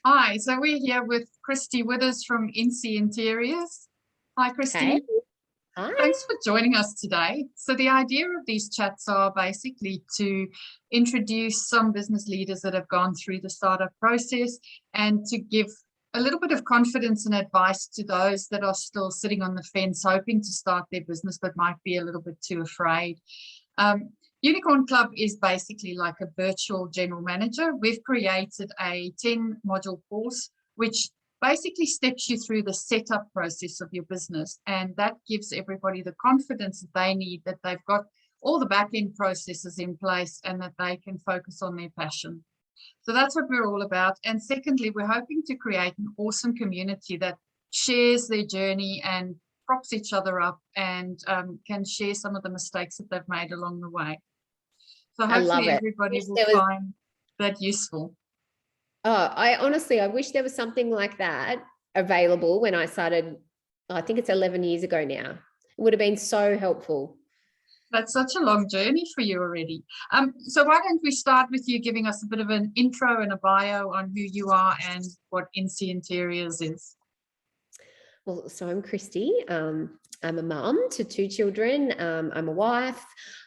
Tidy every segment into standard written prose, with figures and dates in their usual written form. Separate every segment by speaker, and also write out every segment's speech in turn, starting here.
Speaker 1: Hi, so we're here with Kristy with us from Incy Interiors. Hi,
Speaker 2: Hey,
Speaker 1: Kristy.
Speaker 2: hi.
Speaker 1: Thanks for joining us today. So the idea of these chats are basically to introduce some business leaders that have gone through the startup process and to give a little bit of confidence and advice to those that are still sitting on the fence, hoping to start their business but might be a little bit too afraid. Um, Unicorn Club is basically like a virtual general manager. We've created a 10 module course, which basically steps you through the setup process of your business. And that gives everybody the confidence that they need, that they've got all the back end processes in place and that they can focus on their passion. So that's what we're all about. And secondly, we're hoping to create an awesome community that shares their journey and props each other up and can share some of the mistakes that they've made along the way. So
Speaker 2: I love
Speaker 1: hopefully
Speaker 2: it.
Speaker 1: everybody
Speaker 2: Wish
Speaker 1: will
Speaker 2: there was,
Speaker 1: find that useful.
Speaker 2: I wish there was something like that available when I started. I think it's 11 years ago now. It would have been so helpful.
Speaker 1: That's such a long journey for you already. So why don't we start with you giving us a bit of an intro and a bio on who you are and what Incy Interiors is.
Speaker 2: Well, so I'm Kristy. I'm a mum to two children. I'm a wife.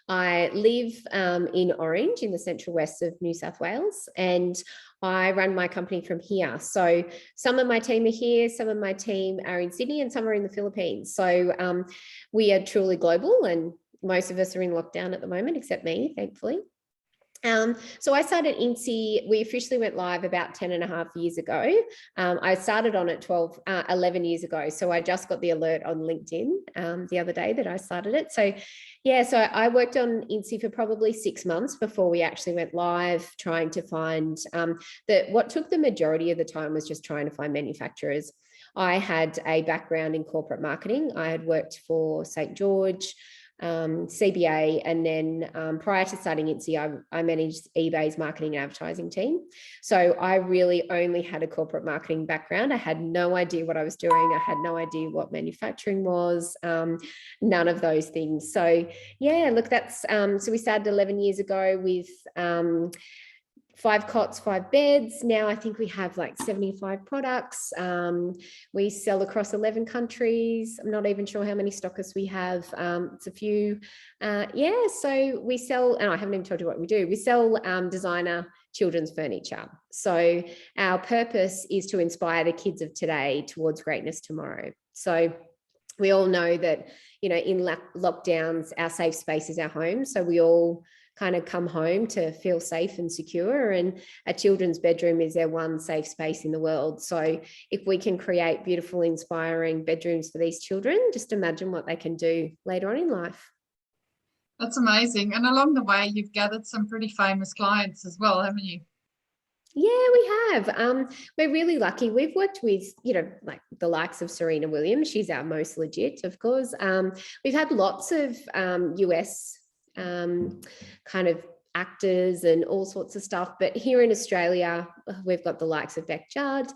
Speaker 2: I live in Orange in the central west of New South Wales, and I run my company from here. So some of my team are here, some of my team are in Sydney, and some are in the Philippines. So we are truly global, and most of us are in lockdown at the moment, except me, thankfully. So I started Incy. We officially went live about 10 and a half years ago. I started on it 11 years ago. So I just got the alert on LinkedIn the other day that I started it. So yeah, so I worked on Incy for probably 6 months before we actually went live, trying to find that what took the majority of the time was just trying to find manufacturers. I had a background in corporate marketing. I had worked for St. George, CBA, and then prior to starting Incy, I managed eBay's marketing and advertising team. So I really only had a corporate marketing background. I had no idea what I was doing. I had no idea what manufacturing was, none of those things. So yeah, look, that's so we started 11 years ago with 5 cots, 5 beds. Now I think we have like 75 products. We sell across 11 countries. I'm not even sure how many stockists we have. It's a few. Yeah, so we sell, and I haven't even told you what we do. We sell designer children's furniture. So our purpose is to inspire the kids of today towards greatness tomorrow. So we all know that, you know, in lockdowns, our safe space is our home. So we all kind of come home to feel safe and secure, and a children's bedroom is their one safe space in the world. So if we can create beautiful, inspiring bedrooms for these children, just imagine what they can do later on in life.
Speaker 1: That's amazing. And along the way, you've gathered some pretty famous clients as well, haven't you?
Speaker 2: Yeah, we have. We're really lucky. We've worked with, you know, like the likes of Serena Williams. She's our most legit, of course. We've had lots of US kind of actors and all sorts of stuff. But here in Australia, we've got the likes of Bec Judd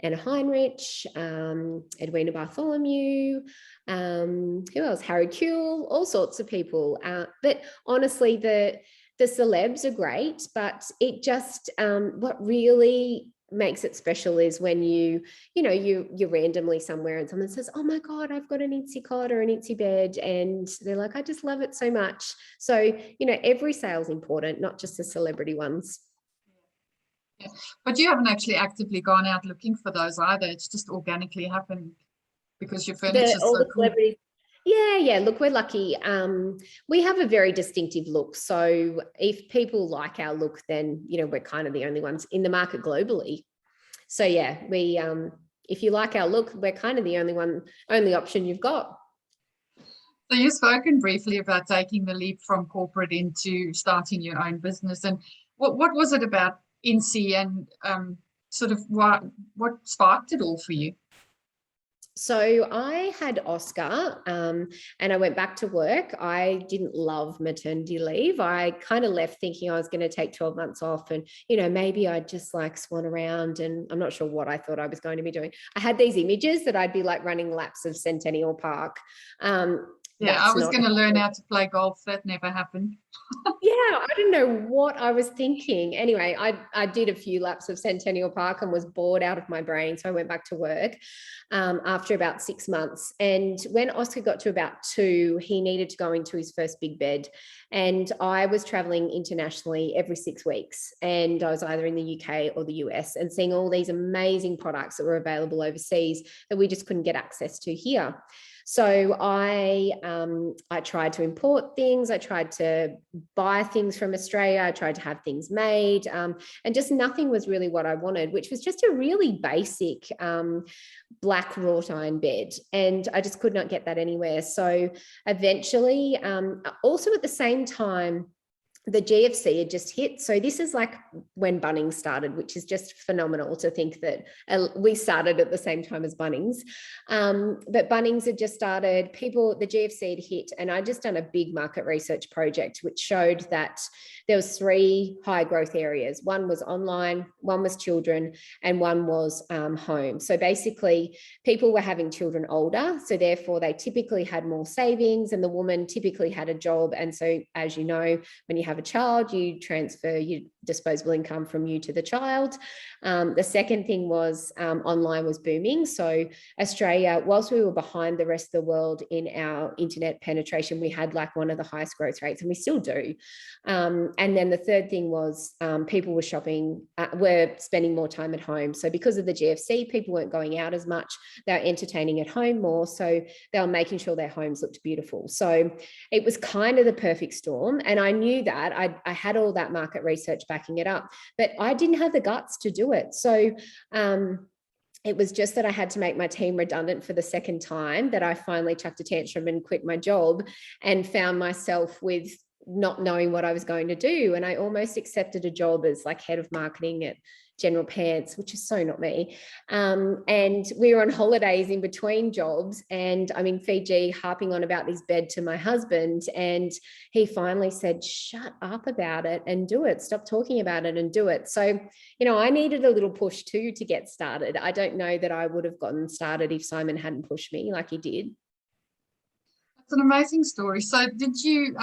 Speaker 2: and Heinrich, Edwina Bartholomew, who else? Harry Kuehl, all sorts of people. But honestly, the celebs are great, but it just what really makes it special is when you're randomly somewhere and someone says, oh my God, I've got an Incy cot or an Incy bed, and they're like, I just love it so much. So, you know, every sale is important, not just the celebrity ones.
Speaker 1: Yeah. But you haven't actually actively gone out looking for those either. It's just organically happened because your furniture is
Speaker 2: All
Speaker 1: so
Speaker 2: the
Speaker 1: cool.
Speaker 2: celebrities. Yeah. Look, we're lucky. We have a very distinctive look. So if people like our look, then, you know, we're kind of the only ones in the market globally. So yeah, we if you like our look, we're kind of the only option you've got.
Speaker 1: So you've spoken briefly about taking the leap from corporate into starting your own business. And what was it about Incy and sort of what sparked it all for you?
Speaker 2: So I had Oscar and I went back to work. I didn't love maternity leave. I kind of left thinking I was going to take 12 months off and, you know, maybe I'd just like swan around, and I'm not sure what I thought I was going to be doing. I had these images that I'd be like running laps of Centennial Park.
Speaker 1: Yeah, I was going to learn how to play golf. That never happened.
Speaker 2: Yeah, I don't know what I was thinking. Anyway, I did a few laps of Centennial Park and was bored out of my brain. So I went back to work after about 6 months. And when Oscar got to about 2, he needed to go into his first big bed. And I was traveling internationally every 6 weeks. And I was either in the UK or the US and seeing all these amazing products that were available overseas that we just couldn't get access to here. So I tried to import things. I tried to buy things from Australia. I tried to have things made, and just nothing was really what I wanted, which was just a really basic black wrought iron bed. And I just could not get that anywhere. So eventually, also at the same time, the GFC had just hit. So this is like when Bunnings started, which is just phenomenal to think that we started at the same time as Bunnings. But Bunnings had just started, the GFC had hit, and I'd just done a big market research project, which showed that there was 3 high growth areas. One was online, one was children, and one was home. So basically people were having children older. So therefore they typically had more savings, and the woman typically had a job. And so, as you know, when you have a child, you transfer your disposable income from you to the child. The second thing was online was booming. So Australia, whilst we were behind the rest of the world in our internet penetration, we had like one of the highest growth rates, and we still do. And then the third thing was people were were spending more time at home. So because of the GFC, people weren't going out as much. They were entertaining at home more. So they were making sure their homes looked beautiful. So it was kind of the perfect storm. And I knew that. I had all that market research backing it up, but I didn't have the guts to do it. So it was just that I had to make my team redundant for the second time, that I finally chucked a tantrum and quit my job and found myself with not knowing what I was going to do. And I almost accepted a job as like head of marketing at General Pants, which is so not me. And we were on holidays in between jobs, and I'm in Fiji harping on about this bed to my husband. And he finally said, shut up about it and do it. Stop talking about it and do it. So, I needed a little push too to get started. I don't know that I would have gotten started if Simon hadn't pushed me like he did.
Speaker 1: It's an amazing story. So did you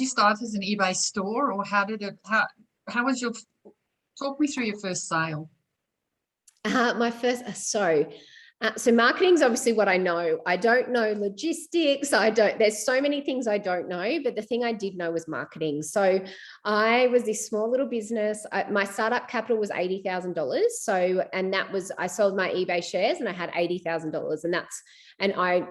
Speaker 1: start as an eBay store, or how was your, talk me through your first sale?
Speaker 2: So marketing is obviously what I know. I don't know logistics. There's so many things I don't know, but the thing I did know was marketing. So I was this small little business. My startup capital was $80,000. I sold my eBay shares and I had $80,000, and I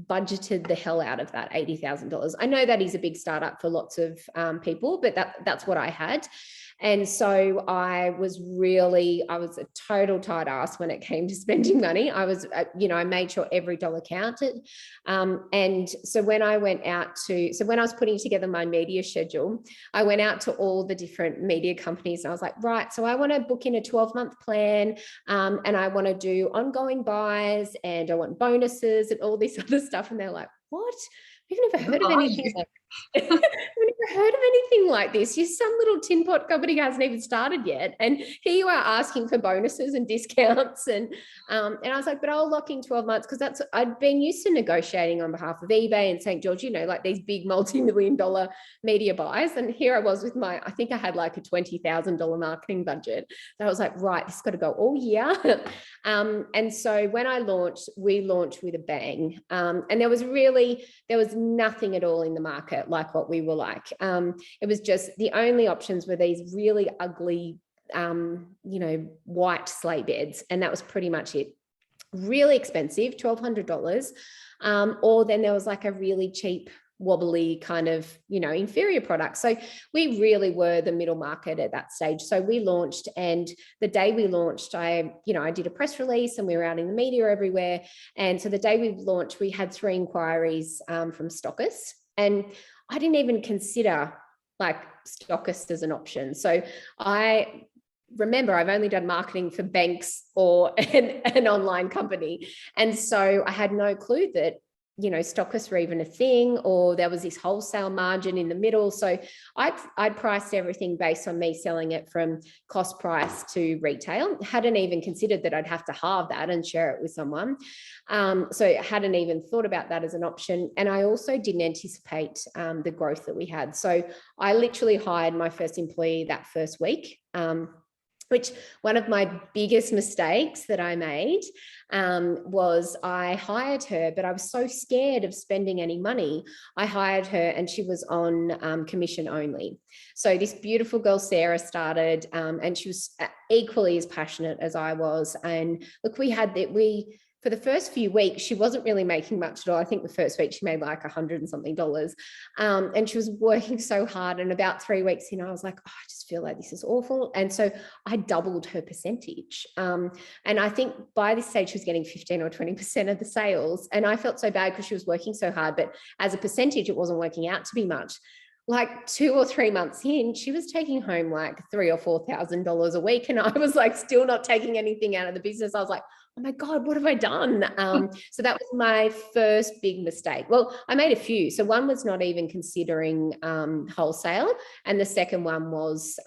Speaker 2: budgeted the hell out of that $80,000. I know that is a big startup for lots of people, but that's what I had. And so I was a total tight ass when it came to spending money. I made sure every dollar counted. And so when I was putting together my media schedule, I went out to all the different media companies, and I was like, right, so I want to book in a 12-month plan, and I want to do ongoing buys, and I want bonuses and all this other stuff. And they're like, what? We've never heard of anything like We've never heard of anything like this. You're some little tin pot company hasn't even started yet, and here you are asking for bonuses and discounts. And I was like, but I'll lock in 12 months, because I'd been used to negotiating on behalf of eBay and St. George, like these big multi-million-dollar media buys. And here I was with I think I had like a $20,000 marketing budget. So I was like, right, this has got to go all year. And so when we launched with a bang. And there was nothing at all in the market like what we were like. It was just, the only options were these really ugly, white sleigh beds. And that was pretty much it. Really expensive, $1,200. Or then there was like a really cheap, wobbly kind of, inferior product. So we really were the middle market at that stage. So we launched, and the day we launched, I did a press release, and we were out in the media everywhere. And so the day we launched, we had 3 inquiries from stockists, and I didn't even consider like stockists as an option. So I remember I've only done marketing for banks or an online company. And so I had no clue that stockists were even a thing, or there was this wholesale margin in the middle. So I'd priced everything based on me selling it from cost price to retail. Hadn't even considered that I'd have to halve that and share it with someone. So hadn't even thought about that as an option. And I also didn't anticipate the growth that we had. So I literally hired my first employee that first week. Which one of my biggest mistakes that I made was I hired her, but I was so scared of spending any money. I hired her and she was on commission only. So this beautiful girl, Sarah, started and she was equally as passionate as I was. And look, for the first few weeks, she wasn't really making much at all. I think the first week she made like $100 and something. And she was working so hard. And about 3 weeks in, I was like, oh, I just feel like this is awful. And so I doubled her percentage. And I think by this stage, she was getting 15 or 20% of the sales. And I felt so bad because she was working so hard. But as a percentage, it wasn't working out to be much. Like 2 or 3 months in, she was taking home like $3,000 or $4,000 a week. And I was like, still not taking anything out of the business. I was like, oh my God, what have I done? So that was my first big mistake. Well, I made a few. So one was not even considering wholesale. And the second one was,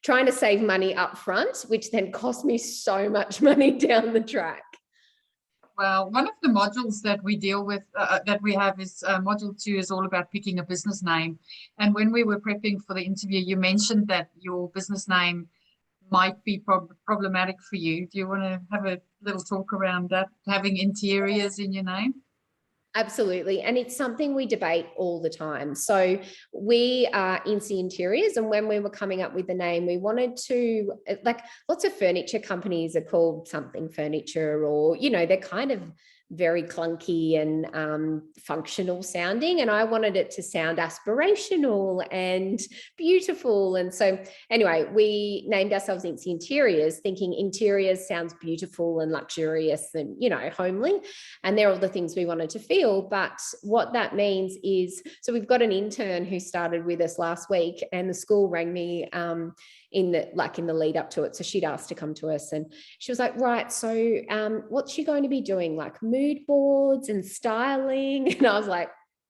Speaker 2: trying to save money up front, which then cost me so much money down the track.
Speaker 1: Well, one of the modules that we deal with, that we have is module 2 is all about picking a business name. And when we were prepping for the interview, you mentioned that your business name might be problematic for you. Do you want to have a little talk around that, having interiors in your name?
Speaker 2: Absolutely. And it's something we debate all the time. So we are Incy Interiors. And when we were coming up with the name, we wanted to, like, lots of furniture companies are called something furniture, or, they're kind of very clunky and functional sounding. And I wanted it to sound aspirational and beautiful. And so anyway, we named ourselves Incy Interiors, thinking interiors sounds beautiful and luxurious and, homely. And they're all the things we wanted to feel. But what that means is, so we've got an intern who started with us last week, and the school rang me in the lead up to it. So she'd asked to come to us, and she was like, right, so what's she going to be doing? Like mood boards and styling? And I was like,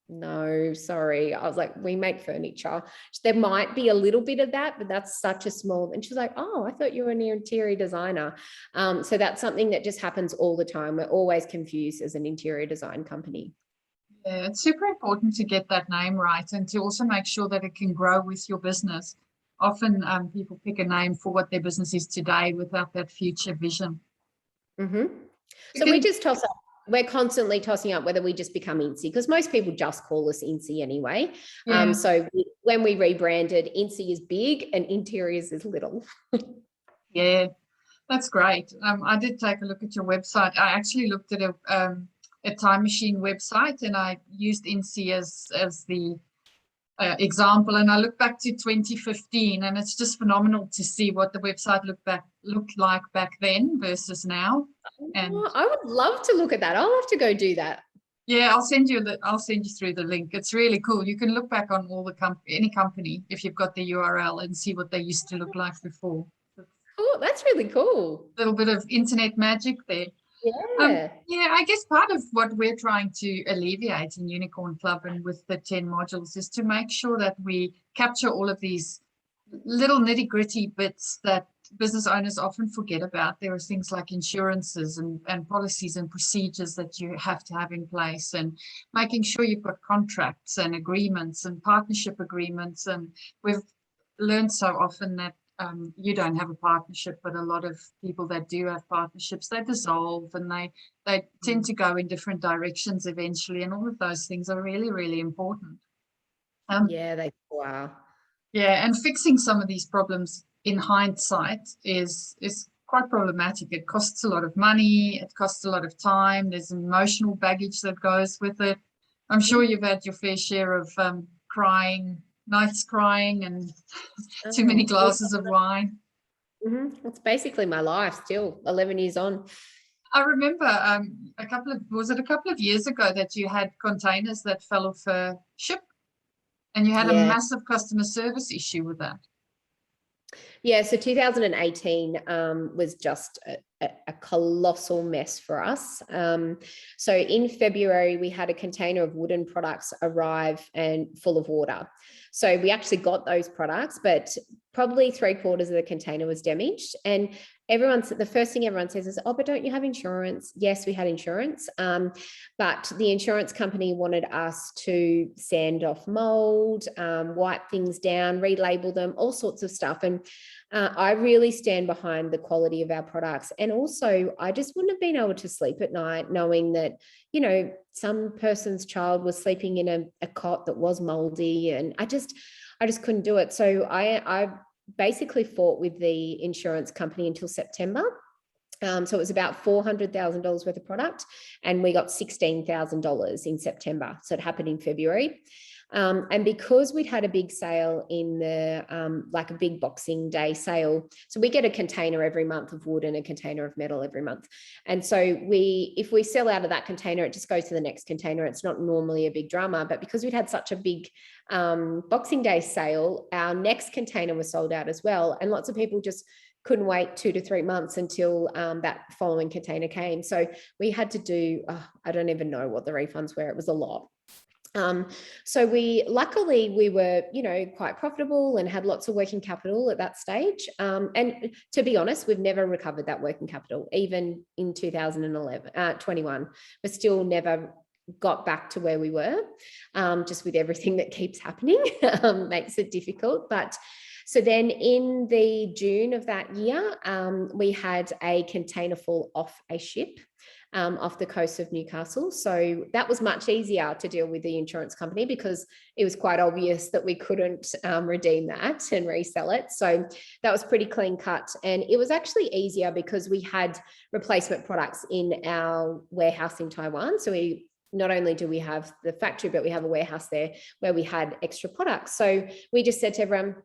Speaker 2: no, sorry. I was like, we make furniture. There might be a little bit of that, but that's such a small. And she was like, oh, I thought you were an interior designer. So that's something that just happens all the time. We're always confused as an interior design company.
Speaker 1: Yeah, it's super important to get that name right, and to also make sure that it can grow with your business. Often people pick a name for what their business is today without that future vision.
Speaker 2: Mm-hmm. So we just toss up. We're constantly tossing up whether we just become Incy, because most people just call us Incy anyway. Yeah. When we rebranded, Incy is big and Interiors is little.
Speaker 1: Yeah, that's great. I did take a look at your website. I actually looked at a time machine website, and I used Incy as the example, and I look back to 2015, and it's just phenomenal to see what the website looked like back then versus now. And
Speaker 2: I would love to look at that. I'll have to go do that.
Speaker 1: Yeah, I'll send you through the link. It's really cool. You can look back on all any company if you've got the URL and see what they used to look like before.
Speaker 2: Oh, that's really cool.
Speaker 1: A little bit of internet magic there.
Speaker 2: Yeah.
Speaker 1: I guess part of what we're trying to alleviate in Unicorn Club and with the 10 modules is to make sure that we capture all of these little nitty-gritty bits that business owners often forget about. There are things like insurances and policies and procedures that you have to have in place, and making sure you've got contracts and agreements and partnership agreements. And we've learned so often that you don't have a partnership, but a lot of people that do have partnerships, they dissolve, and they tend to go in different directions eventually, and all of those things are really, really important.
Speaker 2: They are.
Speaker 1: Yeah, and fixing some of these problems in hindsight is quite problematic. It costs a lot of money, it costs a lot of time, there's emotional baggage that goes with it. I'm sure you've had your fair share of nights crying and too many glasses of wine.
Speaker 2: Mm-hmm. It's basically my life still, 11 years on.
Speaker 1: I remember a couple of years ago that you had containers that fell off a ship, and you had a massive customer service issue with that.
Speaker 2: Yeah, so 2018 was just a colossal mess for us. So in February, we had a container of wooden products arrive and full of water. So we actually got those products, but probably 3/4 of the container was damaged. And the first thing everyone says is, oh, but don't you have insurance? Yes, we had insurance. But the insurance company wanted us to sand off mold, wipe things down, relabel them, all sorts of stuff. And I really stand behind the quality of our products. And also, I just wouldn't have been able to sleep at night knowing that, some person's child was sleeping in a cot that was moldy, and I just couldn't do it. So I basically fought with the insurance company until September. So it was about $400,000 worth of product, and we got $16,000 in September. So it happened in February. And because we'd had a big sale in like a big Boxing Day sale, so we get a container every month of wood and a container of metal every month. And so if we sell out of that container, it just goes to the next container. It's not normally a big drama, but because we'd had such a big Boxing Day sale, our next container was sold out as well. And lots of people just couldn't wait 2 to 3 months until that following container came. So we had to do, I don't even know what the refunds were. It was a lot. So luckily we were, quite profitable and had lots of working capital at that stage. And to be honest, we've never recovered that working capital, even in 21. We still never got back to where we were, just with everything that keeps happening, makes it difficult. But so then in the June of that year, we had a container full off a ship off the coast of Newcastle. So that was much easier to deal with the insurance company because it was quite obvious that we couldn't redeem that and resell it. So that was pretty clean cut. And it was actually easier because we had replacement products in our warehouse in Taiwan. So not only do we have the factory, but we have a warehouse there where we had extra products. So we just said to everyone,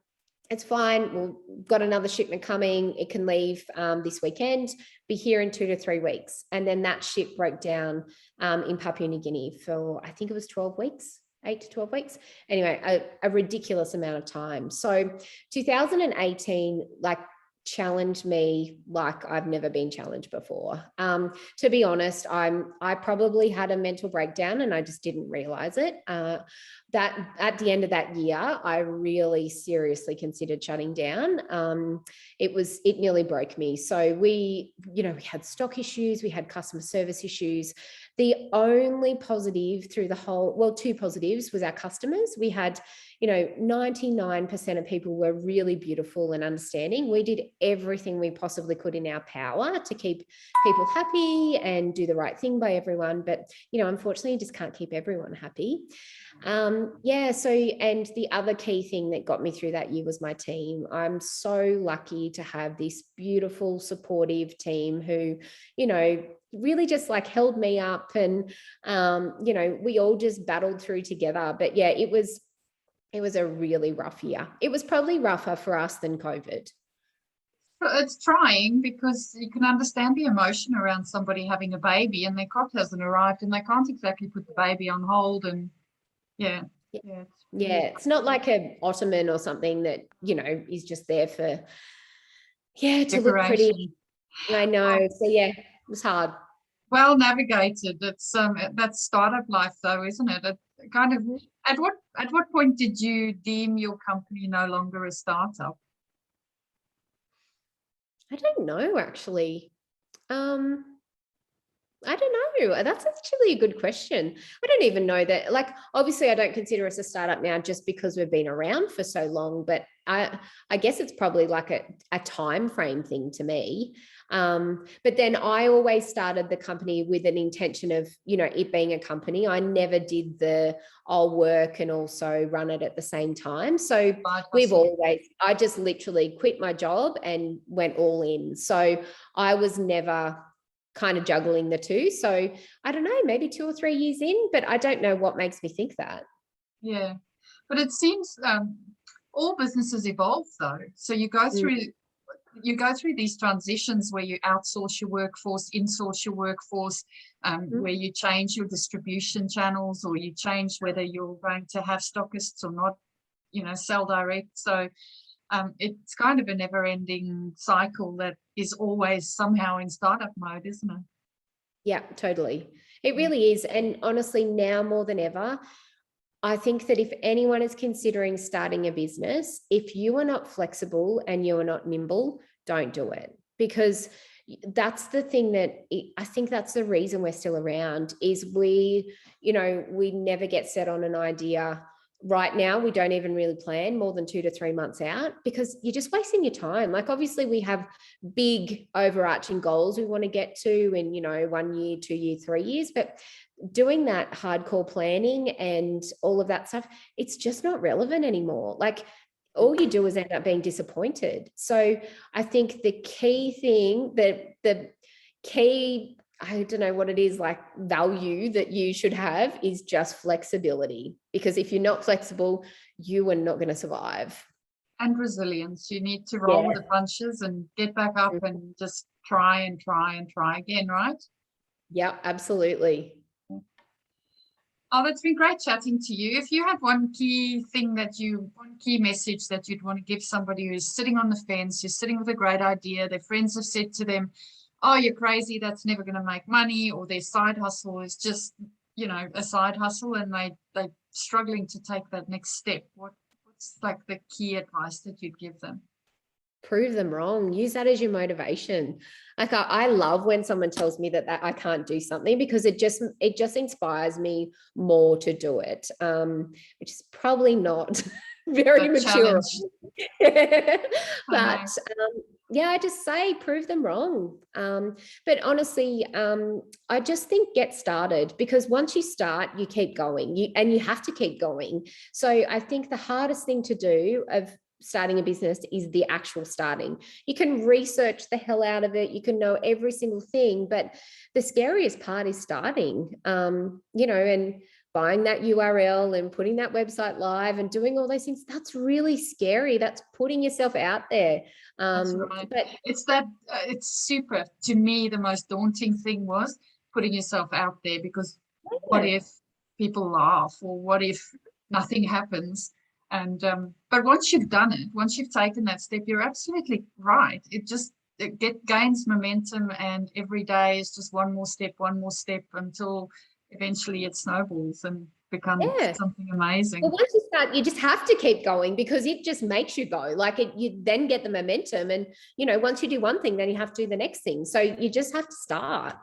Speaker 2: it's fine. We've got another shipment coming. It can leave this weekend, be here in 2 to 3 weeks. And then that ship broke down in Papua New Guinea for, I think it was 12 weeks, 8 to 12 weeks. Anyway, a ridiculous amount of time. So 2018, challenged me like I've never been challenged before. To be honest, I probably had a mental breakdown and I just didn't realize it. That at the end of that year, I really seriously considered shutting down. It nearly broke me. So we had stock issues, we had customer service issues. The only positive through the whole, 2 positives was our customers. We had 99% of people were really beautiful and understanding. We did everything we possibly could in our power to keep people happy and do the right thing by everyone. But, unfortunately, you just can't keep everyone happy. And the other key thing that got me through that year was my team. I'm so lucky to have this beautiful, supportive team who, really just held me up and, we all just battled through together. But yeah, it was a really rough year. It was probably rougher for us than COVID.
Speaker 1: It's trying because you can understand the emotion around somebody having a baby and their cot hasn't arrived and they can't exactly put the baby on hold. And it's not like an ottoman or something that, is just there for, to look pretty. I know. So yeah, it was hard. Well navigated. It's that's startup life though, isn't it? It kind of, at what point did you deem your company no longer a startup?
Speaker 2: I don't know, actually. I don't know. That's actually a good question. I don't even know that. Obviously, I don't consider us a startup now just because we've been around for so long. But I guess it's probably like a time frame thing to me. But then I always started the company with an intention of, it being a company. I never did I'll work and also run it at the same time. So I just literally quit my job and went all in. So I was never kind of juggling the two. So I don't know, maybe 2 or 3 years in, but I don't know what makes me think that.
Speaker 1: Yeah, but it seems all businesses evolve though. So you go through these transitions where you outsource your workforce, insource your workforce, where you change your distribution channels, or you change whether you're going to have stockists or not, sell direct. So it's kind of a never-ending cycle that is always somehow in startup mode, isn't it?
Speaker 2: Yeah, totally. It really is. And honestly, now more than ever, I think that if anyone is considering starting a business, if you are not flexible and you are not nimble, don't do it, because that's the thing that I think that's the reason we're still around is we never get set on an idea. Right now, we don't even really plan more than 2 to 3 months out because you're just wasting your time. Like, obviously we have big overarching goals we want to get to in, 1 year, 2 year, 3 years, but doing that hardcore planning and all of that stuff, it's just not relevant anymore. Like, all you do is end up being disappointed. So I think the key thing, the key, I don't know what it is, like value that you should have is just flexibility, because if you're not flexible, you are not going to survive.
Speaker 1: And resilience. You need to roll with the punches and get back up and just try and try and try again, right?
Speaker 2: Yeah, absolutely.
Speaker 1: Oh, that's been great chatting to you. If you had one key message that you'd want to give somebody who's sitting on the fence, who's sitting with a great idea, their friends have said to them, oh, you're crazy, that's never going to make money, or their side hustle is just, a side hustle, and they're struggling to take that next step, what's like the key advice that you'd give them?
Speaker 2: Prove them wrong. Use that as your motivation. Like, I love when someone tells me that I can't do something, because it just inspires me more to do it, which is probably not very mature. But yeah, I just say prove them wrong. But honestly, I just think get started, because once you start, you keep going, and you have to keep going. So I think the hardest thing to do of starting a business is the actual starting. You can research the hell out of it, you can know every single thing, but the scariest part is starting, and buying that URL and putting that website live and doing all those things. That's really scary. That's putting yourself out there.
Speaker 1: That's right. But it's super, to me, the most daunting thing was putting yourself out there, because what if people laugh, or what if nothing happens? And but once you've done it, once you've taken that step, you're absolutely right. It gains momentum, and every day is just one more step, until eventually it snowballs and becomes something amazing.
Speaker 2: Well, once you start, you just have to keep going, because it just makes you go. Like, you then get the momentum, and once you do one thing, then you have to do the next thing. So you just have to start,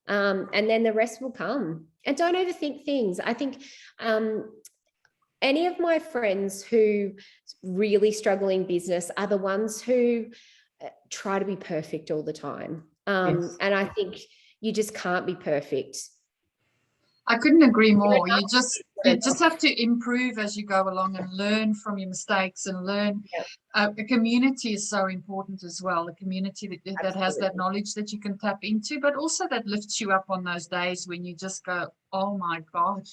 Speaker 2: and then the rest will come. And don't overthink things. I think any of my friends who really struggle in business are the ones who try to be perfect all the time. And I think you just can't be perfect.
Speaker 1: I couldn't agree more. You just have to improve as you go along and learn from your mistakes and learn. A community is so important as well. A community that has that knowledge that you can tap into, but also that lifts you up on those days when you just go, oh my God,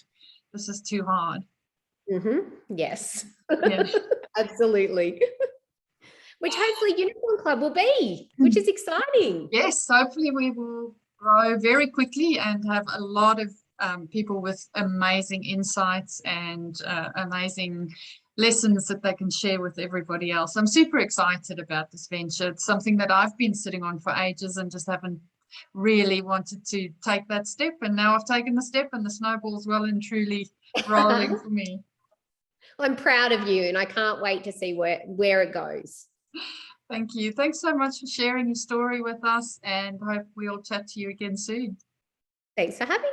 Speaker 1: this is too hard.
Speaker 2: Yes, absolutely. Which hopefully Unicorn Club will be, which is exciting.
Speaker 1: Yes, hopefully we will grow very quickly and have a lot of people with amazing insights and amazing lessons that they can share with everybody else. I'm super excited about this venture. It's something that I've been sitting on for ages and just haven't really wanted to take that step. And now I've taken the step, and the snowball's well and truly rolling for me.
Speaker 2: I'm proud of you, and I can't wait to see where it goes.
Speaker 1: Thank you. Thanks so much for sharing your story with us, and hope we'll chat to you again soon.
Speaker 2: Thanks for having me.